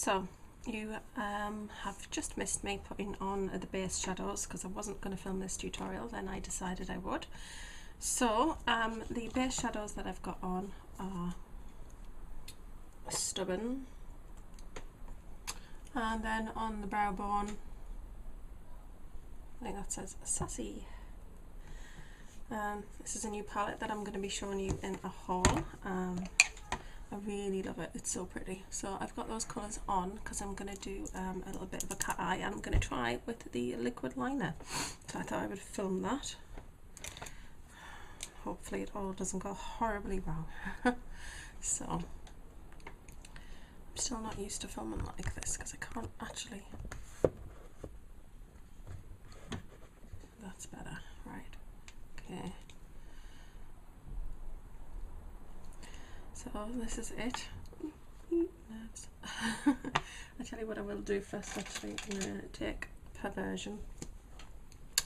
So you have just missed me putting on the base shadows because I wasn't going to film this tutorial, then I decided I would. So the base shadows that I've got on are Stubborn, and then on the brow bone, I think that says Sassy. This is a new palette that I'm going to be showing you in a haul. I really love it, it's so pretty. So I've got those colours on because I'm going to do a little bit of a cat eye, and I'm going to try it with the liquid liner. So I thought I would film that. Hopefully it all doesn't go horribly wrong. So I'm still not used to filming like this because I can't actually. That's better, right? Okay. So this is it. Nerves. I tell you what I will do first. Actually, I'm gonna take Perversion,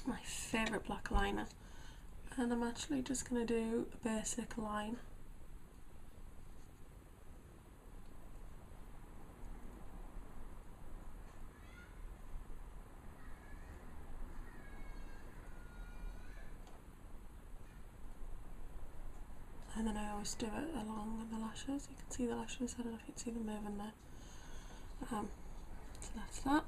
my favourite black liner, and I'm actually just gonna do a basic line. And then I always do it along the lashes. You can see the lashes, I don't know if you can see them moving there. So that's that.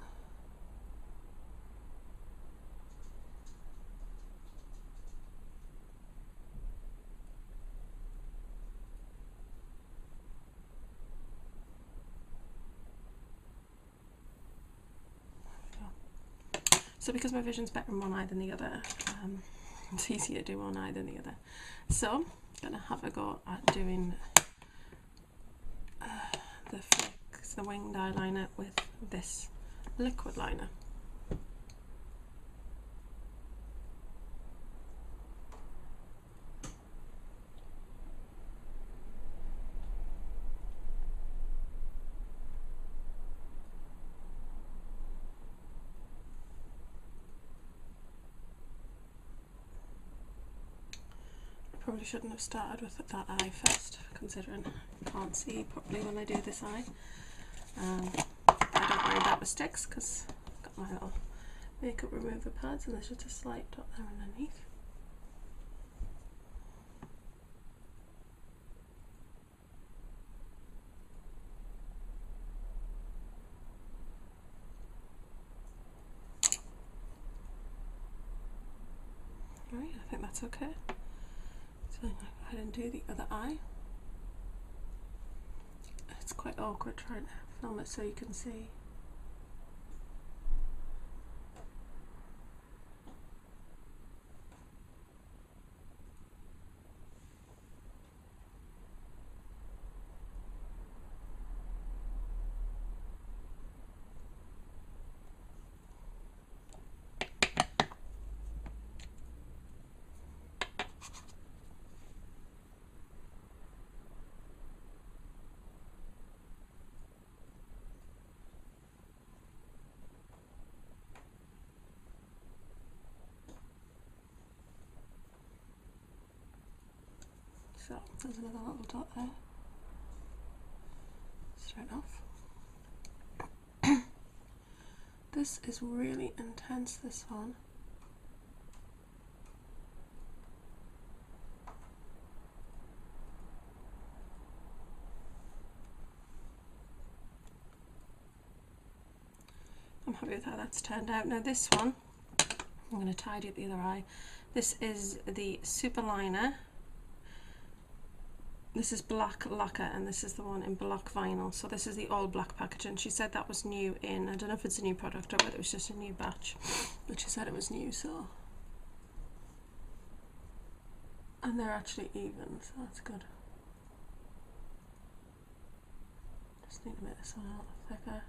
So because my vision's better in one eye than the other, it's easier to do one eye than the other. So I'm going to have a go at doing the flicks, the winged eyeliner with this liquid liner. Probably shouldn't have started with that eye first, considering I can't see properly when I do this eye. I don't worry about mistakes because I've got my little makeup remover pads, and there's just a slight dot there underneath. Right, I think that's okay. So I'm going to go ahead and do the other eye. It's quite awkward trying to film it so you can see. So there's another little dot there, straight off. This is really intense, this one. I'm happy with how that's turned out. Now this one, I'm going to tidy up the other eye. This is the Super Liner. This is black lacquer, and this is the one in block vinyl. So this is the all black packaging. She said that was new in, I don't know if it's a new product or whether it was just a new batch, but she said it was new, so. And they're actually even, so that's good. Just need to make this one a little thicker.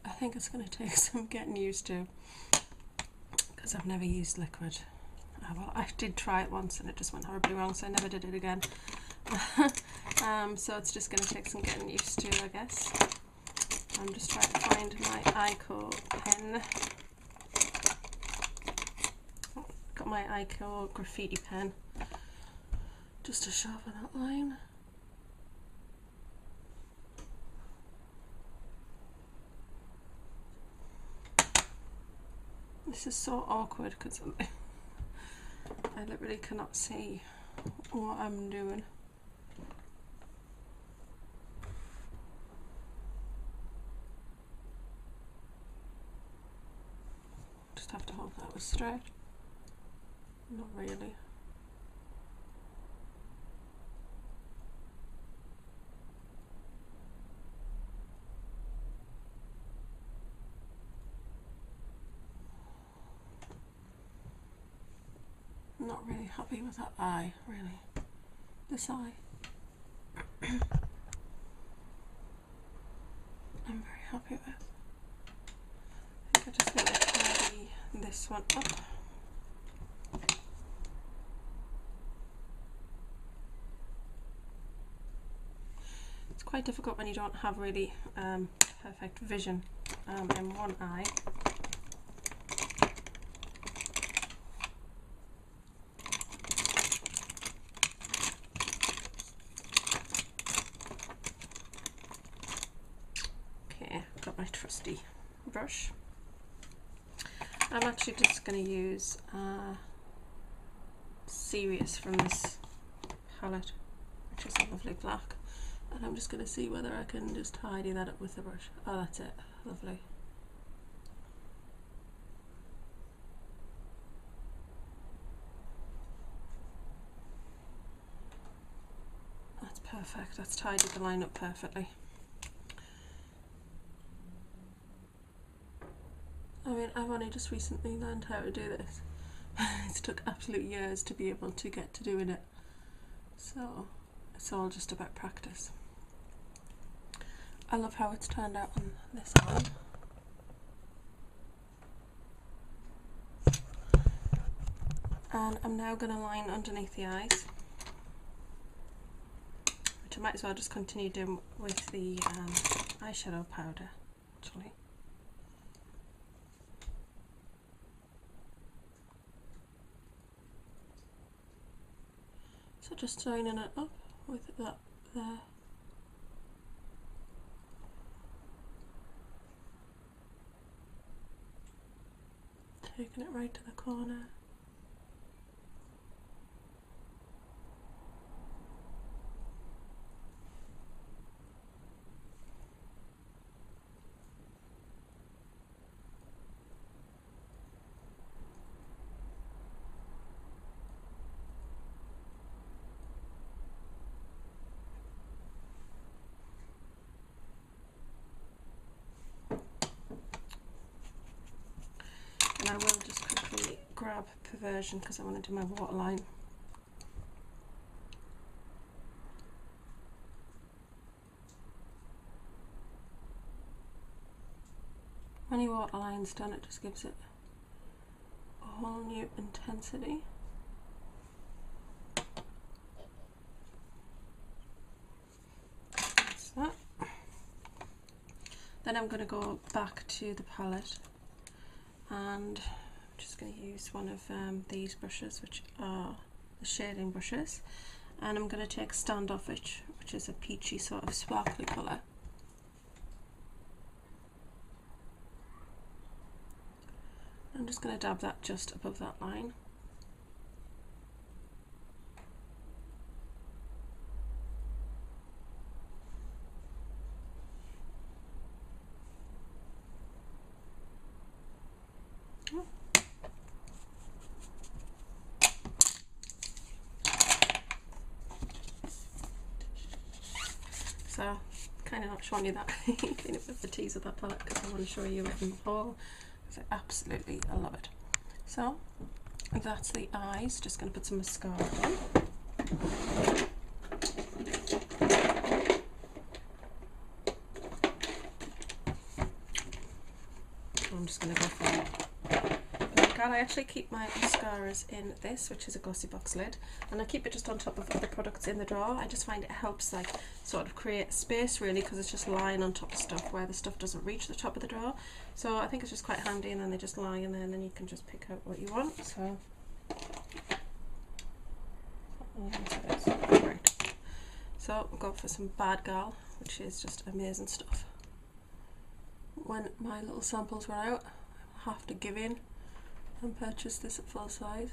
I think it's going to take some getting used to because I've never used liquid. Well, I did try it once and it just went horribly wrong, so I never did it again. So it's just going to take some getting used to, I guess. I'm just trying to find my Ico pen. Got my Ico graffiti pen just to sharpen that line. This is so awkward because I literally cannot see what I'm doing. Just have to hope that was straight. Not really. Not really happy with that eye, really. This eye. I'm very happy with. I think I'm just going to tidy this one up. It's quite difficult when you don't have really perfect vision in one eye. Got my trusty brush. I'm actually just going to use Serious from this palette, which is a lovely black, and I'm just going to see whether I can just tidy that up with the brush. Oh, that's it. Lovely. That's perfect. That's tidied the line up perfectly. I mean, I've only just recently learned how to do this. It's took absolute years to be able to get to doing it. So, it's all just about practice. I love how it's turned out on this eye. And I'm now going to line underneath the eyes, which I might as well just continue doing with the eyeshadow powder, actually. So just lining it up with that there. Taking it right to the corner. And I will just quickly grab Perversion because I want to do my waterline. When your waterline's done, it just gives it a whole new intensity. That's that. Then I'm going to go back to the palette, and I'm just going to use one of these brushes, which are the shading brushes, and I'm going to take Standoffish, which is a peachy sort of sparkly colour. I'm just going to dab that just above that line. So, kind of not showing you that clean up with the tease of that palette because I want to show you it in the whole, because I absolutely love it. So, that's the eyes. Just going to put some mascara on. I'm just going to go for bad. I actually keep my mascaras in this, which is a glossy box lid, and I keep it just on top of other products in the drawer. I just find it helps like sort of create space really, because it's just lying on top of stuff where the stuff doesn't reach the top of the drawer. So I think it's just quite handy, and then they just lie in there and then you can just pick out what you want. So right. So I'll go for some Bad Gal, which is just amazing stuff. When my little samples run out, I'll have to give in and purchase this at full size.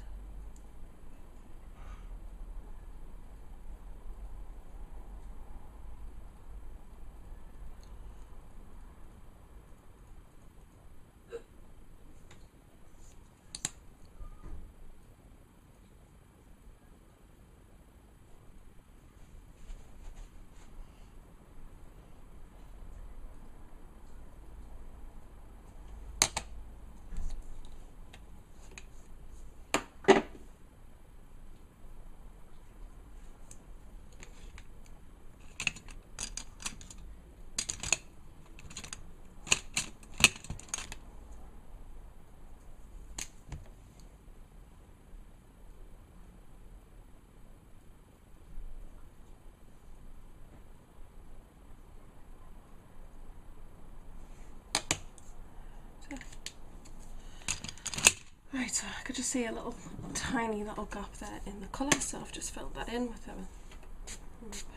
Right, so I could just see a little tiny little gap there in the colour, so I've just filled that in with a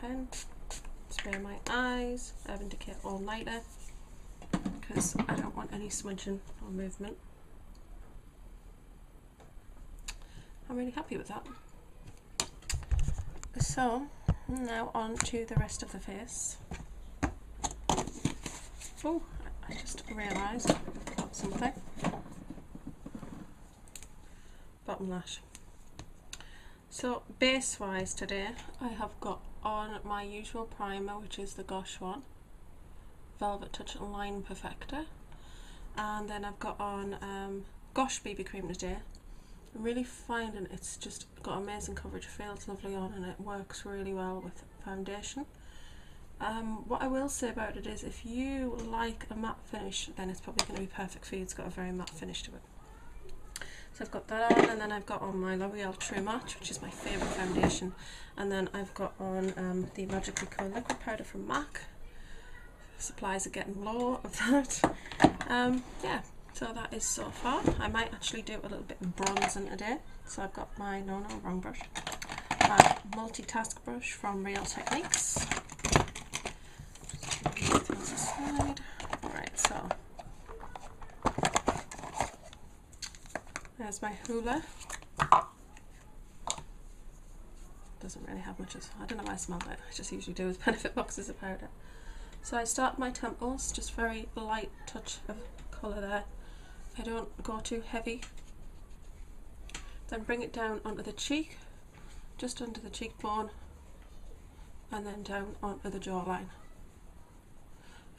pen. Spray my eyes, Urban Decay All-Nighter, because I don't want any smudging or movement. I'm really happy with that. So now on to the rest of the face. Oh, I just realised I've got something. Bottom lash. So base wise today I have got on my usual primer, which is the Gosh one, Velvet Touch Line Perfector, and then I've got on Gosh BB cream today. I'm really finding it's just got amazing coverage, feels lovely on, and it works really well with foundation. What I will say about it is if you like a matte finish, then it's probably going to be perfect for you. It's got a very matte finish to it. So I've got that on, and then I've got on my L'Oreal True Match, which is my favourite foundation, and then I've got on the Magically Cool Liquid Powder from MAC. Supplies are getting low of that. Yeah, so that is so far. I might actually do a little bit of bronzing today. So I've got my, no, wrong brush, my multitask brush from Real Techniques. Things aside. Alright, so there's my Hoola. Doesn't really have much of, I don't know why I smelled it. I just usually do with Benefit boxes of powder. So I start my temples, just very light touch of colour there. I don't go too heavy. Then bring it down onto the cheek, just under the cheekbone, and then down onto the jawline.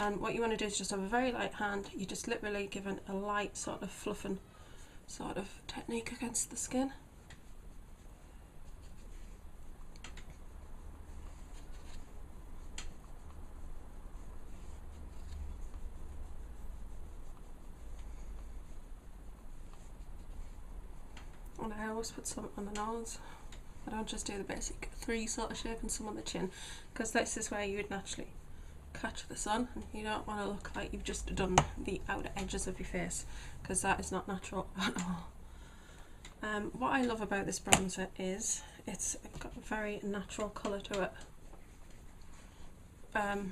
And what you want to do is just have a very light hand. You're just literally giving a light sort of fluffing sort of technique against the skin. And I always put some on the nose. I don't just do the basic 3 sort of shape and some on the chin, because this is where you would naturally catch the sun, and you don't want to look like you've just done the outer edges of your face, because that is not natural at all. What I love about this bronzer is it's got a very natural colour to it. And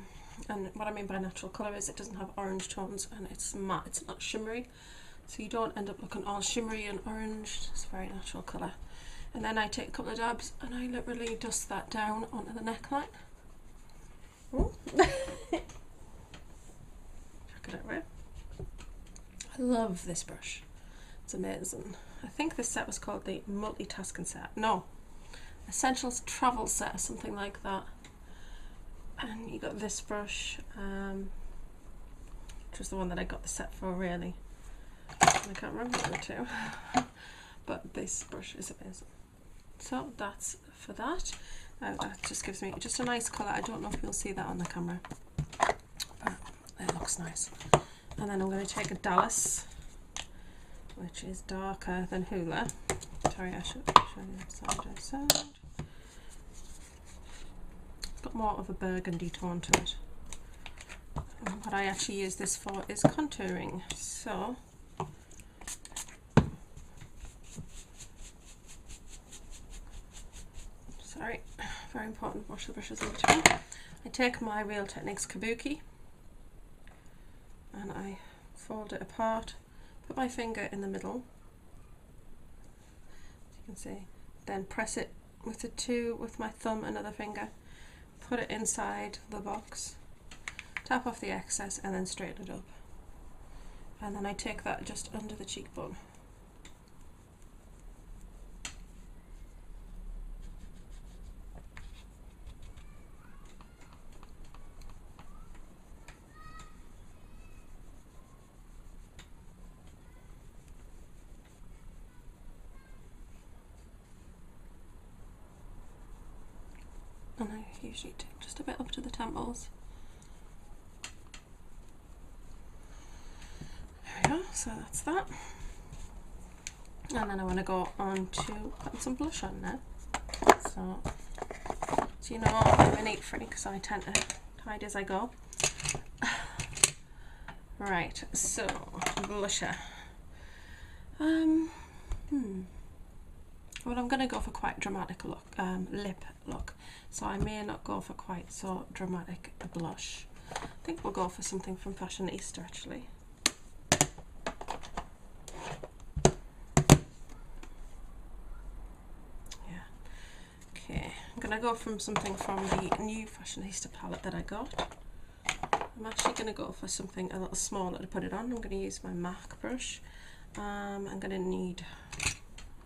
what I mean by natural colour is it doesn't have orange tones, and it's matte, it's not shimmery, so you don't end up looking all shimmery and orange. It's a very natural colour. And then I take a couple of dabs and I literally dust that down onto the neckline. Check it out, right? I love this brush. It's amazing. I think this set was called the Multitasking Set. No, Essentials Travel Set or something like that. And you got this brush, which was the one that I got the set for, really. I can't remember the two. But this brush is amazing. So that's for that. That just gives me just a nice colour. I don't know if you'll see that on the camera, but it looks nice. And then I'm going to take a Dallas which is darker than Hoola. Sorry, I should show you side by side. It's got more of a burgundy tone to it. And what I actually use this for is contouring. So sorry, very important, wash the brushes in between. I take my Real Techniques kabuki and I fold it apart, put my finger in the middle, as you can see, then press it with my thumb and other finger, put it inside the box, tap off the excess and then straighten it up. And then I take that just under the cheekbone. And I usually take just a bit up to the temples. There we go, so that's that. And then I want to go on to putting some blush on now. So you know, I'm a neat freak, so I tend to hide as I go. Right, so blusher. Well, I'm going to go for quite dramatic look, lip look, so I may not go for quite so dramatic a blush. I think we'll go for something from Fashionista actually. Yeah. Okay, I'm going to go from something from the new Fashionista palette that I got. I'm actually going to go for something a little smaller to put it on. I'm going to use my MAC brush. I'm going to need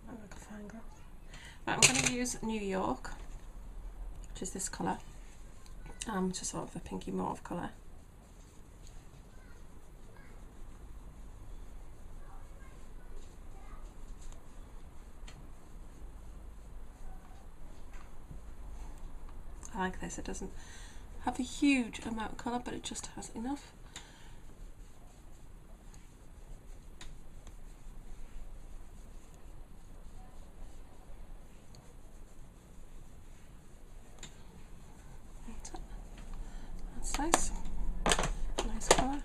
a fine glass. Right, I'm going to use New York, which is this colour, which is sort of a pinky mauve colour. I like this. It doesn't have a huge amount of colour, but it just has enough. That's nice. Nice colour.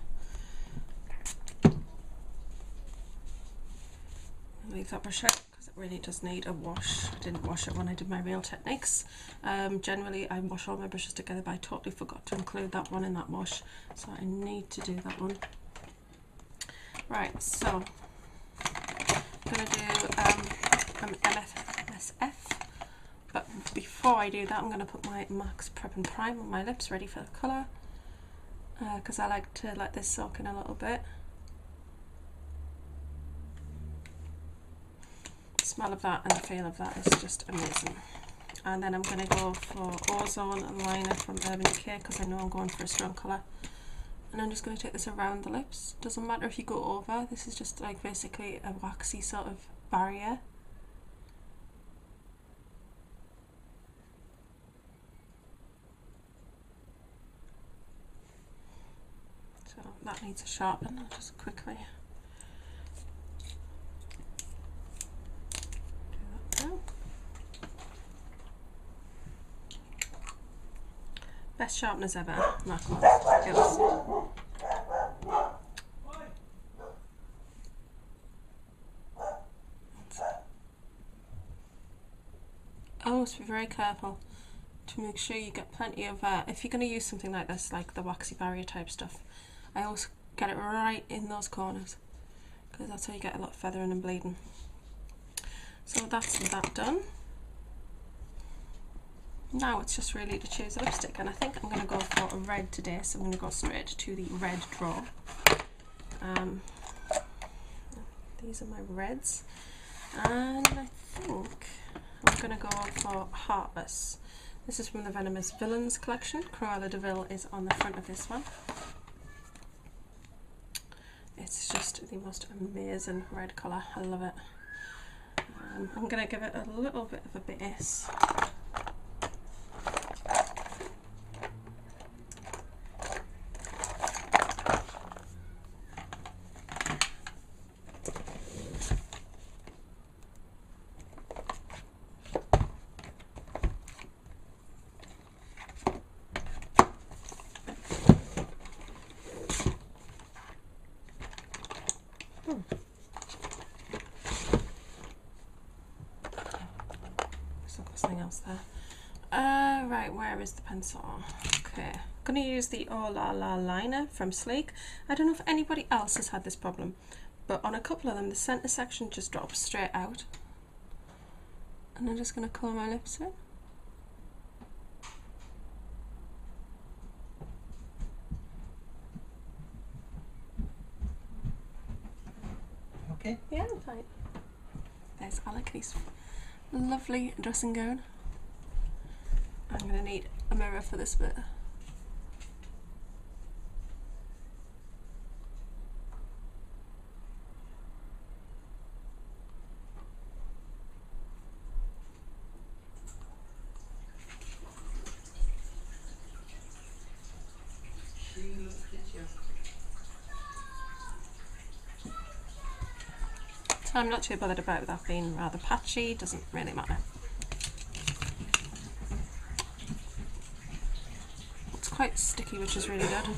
I'll leave that brush out because it really does need a wash. I didn't wash it when I did my Real Techniques. Generally I wash all my brushes together, but I totally forgot to include that one in that wash, so I need to do that one. Right, so I'm going to do MSF, but before I do that I'm going to put my MAC's Prep and Prime on my lips, ready for the colour, because I like to let this soak in a little bit. The smell of that and the feel of that is just amazing. And then I'm going to go for Ozone Liner from Urban Decay because I know I'm going for a strong colour. And I'm just going to take this around the lips. Doesn't matter if you go over, this is just like basically a waxy sort of barrier. So that needs a sharpen. I'll just quickly do that now. Best sharpeners ever, Mark Moss. Always be very careful to make sure you get plenty of, if you're going to use something like this, like the waxy barrier type stuff, I always get it right in those corners because that's how you get a lot of feathering and bleeding. So that's that done. Now it's just really to choose a lipstick, and I think I'm going to go for a red today, so I'm going to go straight to the red drawer. These are my reds, and I think I'm going to go for Heartless. This is from the Venomous Villains collection. Cruella de Vil is on the front of this one. It's just the most amazing red colour, I love it. I'm going to give it a little bit of a base. else there. Right, where is the pencil? Okay, I'm going to use the Oh La La liner from Sleek. I don't know if anybody else has had this problem, but on a couple of them the centre section just drops straight out. And I'm just going to colour my lips in. Okay? Yeah, I'm fine. There's Alec in his lovely dressing gown. I'm going to need a mirror for this bit. So I'm not too bothered about that being rather patchy, doesn't really matter. It's quite sticky, which is really good.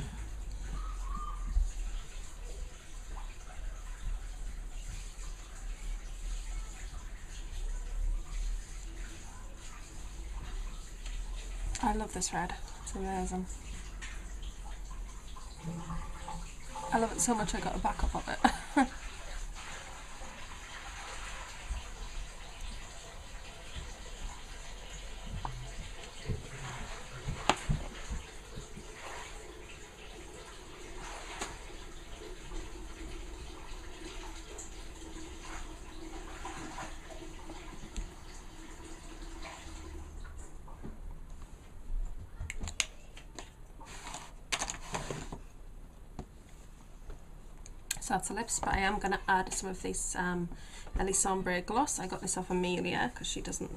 I love this red, it's amazing. I love it so much I got a backup of it. So that's the lips, but I am going to add some of this Ellie Sombre gloss. I got this off Amelia because she doesn't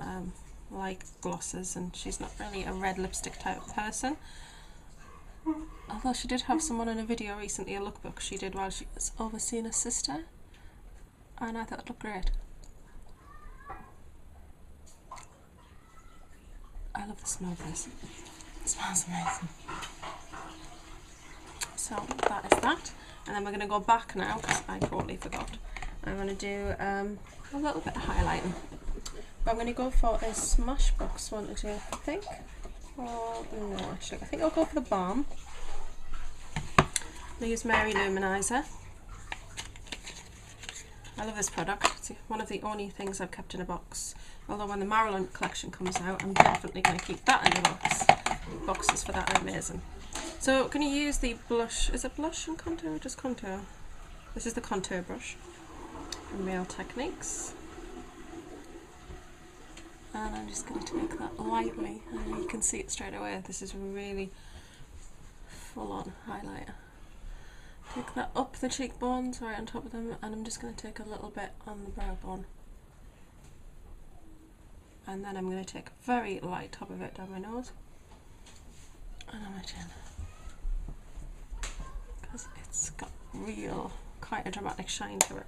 like glosses and she's not really a red lipstick type person. Although she did have someone in a video recently, a lookbook she did while she was overseeing her sister, and I thought it looked great. I love the smell of this. It smells amazing. So that is that. And then we're going to go back now, because I totally forgot. I'm going to do a little bit of highlighting. But I'm going to go for a Smashbox one to do, I think. Oh, no, actually, I think I'll go for the Balm. I'm going to use Mary Luminizer. I love this product. It's one of the only things I've kept in a box. Although when the Marilyn collection comes out, I'm definitely going to keep that in the box. Boxes for that are amazing. So, can you use the blush? Is it blush and contour or just contour? This is the contour brush from Real Techniques. And I'm just going to take that lightly, and you can see it straight away. This is really full-on highlighter. Take that up the cheekbones, right on top of them, and I'm just going to take a little bit on the brow bone. And then I'm going to take a very light top of it down my nose and on my chin. Because it's got quite a dramatic shine to it.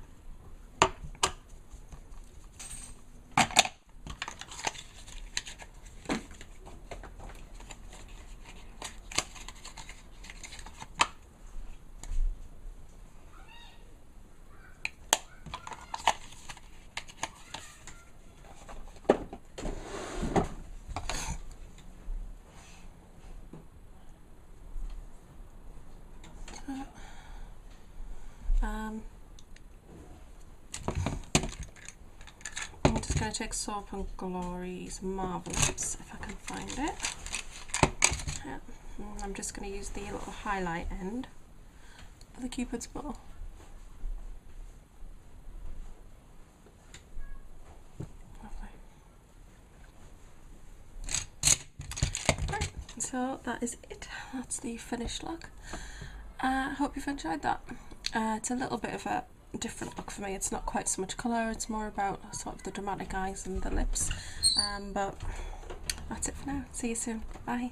I'm just going to take Soap and Glory's Marvellous, if I can find it. Yeah. I'm just going to use the little highlight end of the Cupid's bow. Right, so that is it. That's the finished look. I hope you've enjoyed that. It's a little bit of a different look for me. It's not quite so much colour, it's more about sort of the dramatic eyes and the lips. But that's it for now. See you soon. Bye.